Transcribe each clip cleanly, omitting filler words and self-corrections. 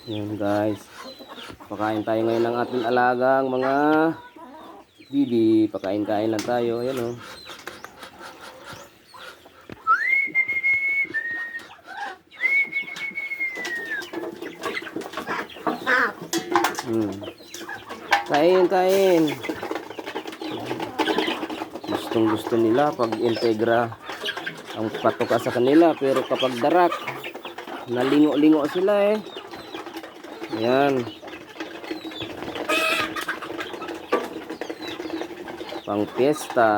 Yan guys. Pakain tayo ngayon ng ating alagang mga bibi. Pakain-kain lang tayo. Ayan o. Kain, kain. Gustong gusto nila pag integra ang patoka sa kanila. Pero kapag darak, nalingo-lingo sila eh. Ayan. Pang fiesta.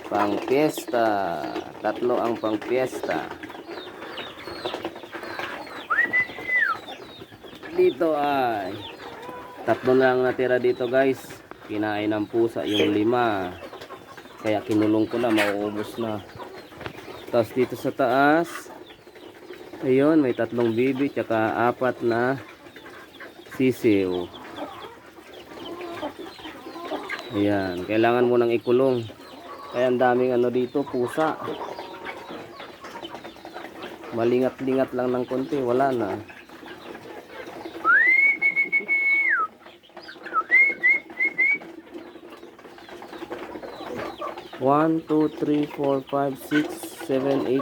Pang fiesta. Tatlo ang pang fiesta. Dito ay tatlo lang natira dito guys. Kinain ng pusa yung 5. Kaya kinulong ko na, mauubos na. Tapos dito sa taas, ayun, may 3 bibi tsaka 4 na sisiw. Ayan, kailangan mo nang ikulong. Kaya ang daming ano dito, pusa. Malingat-lingat lang ng konti, wala na. One, two, three, four, five, 6, 7, 8.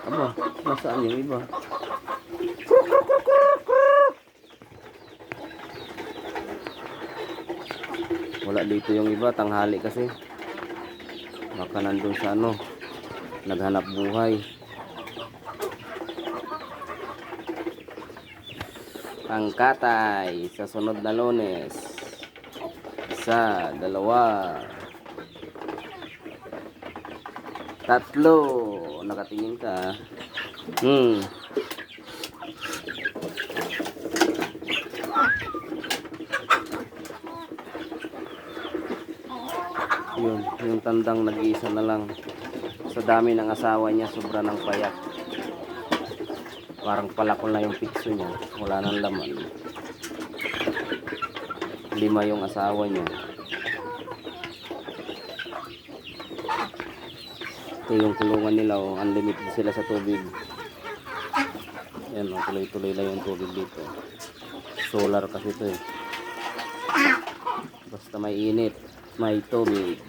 Aba, nasaan yung iba? Wala dito yung iba, tanghali kasi. Baka nandun sa ano, naghanap buhay. Pangkatay sa sunod na Lunes. 1, 2, 3. Nakatingin ka. Yun, yung tandang nag-iisa na lang. Sa dami ng asawa niya, sobra ng payak. Parang palakol na yung pikso niya. Wala nang laman. 5 yung asawa niya. Ito yung kulungan nila, oh. Unlimited sila sa tubig. Yan, oh, tuloy-tuloy lang yung tubig dito. Solar kasi ito eh. Basta may init, may tubig.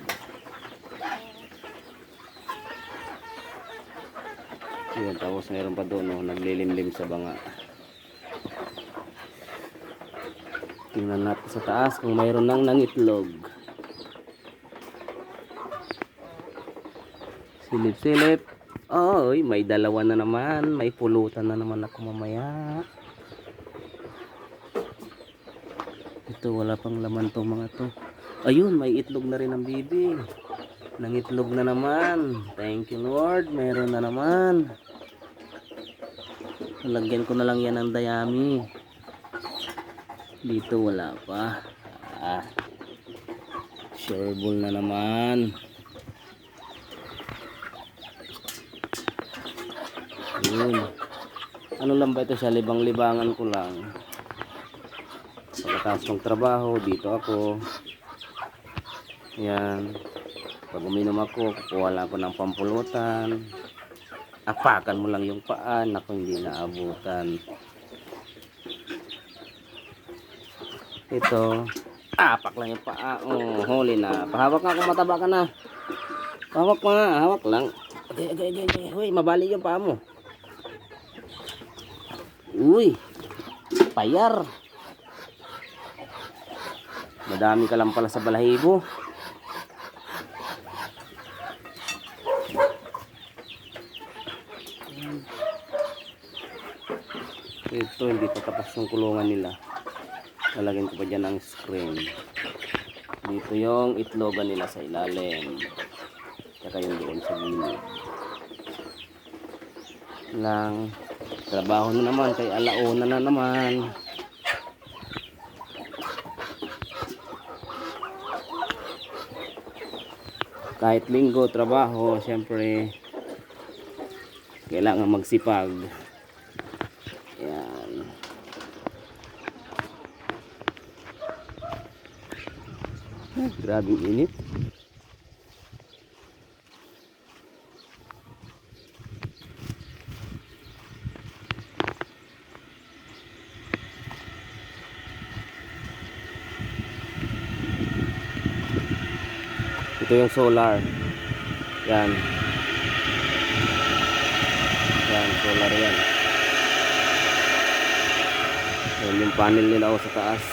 Yan, tapos mayroon pa doon, oh, naglilimlim sa banga. Tingnan natin sa taas kung mayroon nang nangitlog. Silip-silip. Oy, may 2 na naman. May pulutan na naman ako mamaya. Ito, wala pang laman to mga to. Ayun, may itlog na rin ang bibi. Nangitlog na naman. Thank you Lord. Meron na naman. Lagyan ko na lang yan ng dayami. Dito wala pa. Shareable na naman. Yun. Ano lang ba ito siya? Libang-libangan ko lang. Pagkatapos ng trabaho, dito ako. Yan. Pag uminom ako, kukuha lang ako ng pampulutan. Apakan mo lang yung paan. Ako hindi naabutan. Ito. Apak lang yung paa. Oh, huli na. Pahawak nga kung mataba ka na. Pahawak mo nga. Hawak lang. Okay. Uy, mabali yung paa mo. Uy, payar. Madami ka lang pala sa balahibo. Ito, hindi pa tapos yung kulungan nila. Lalagyan ko pa dyan ang screen. Dito yung itlogan nila sa ilalim. Tsaka yung doon sa gilid. Lang. Trabaho na naman, kay alauna na naman. Kahit linggo trabaho, syempre kailangan magsipag. Yan. Grabe init. Ito yung solar. Yan. Yan, solar yan. Yan yung panel nila sa taas.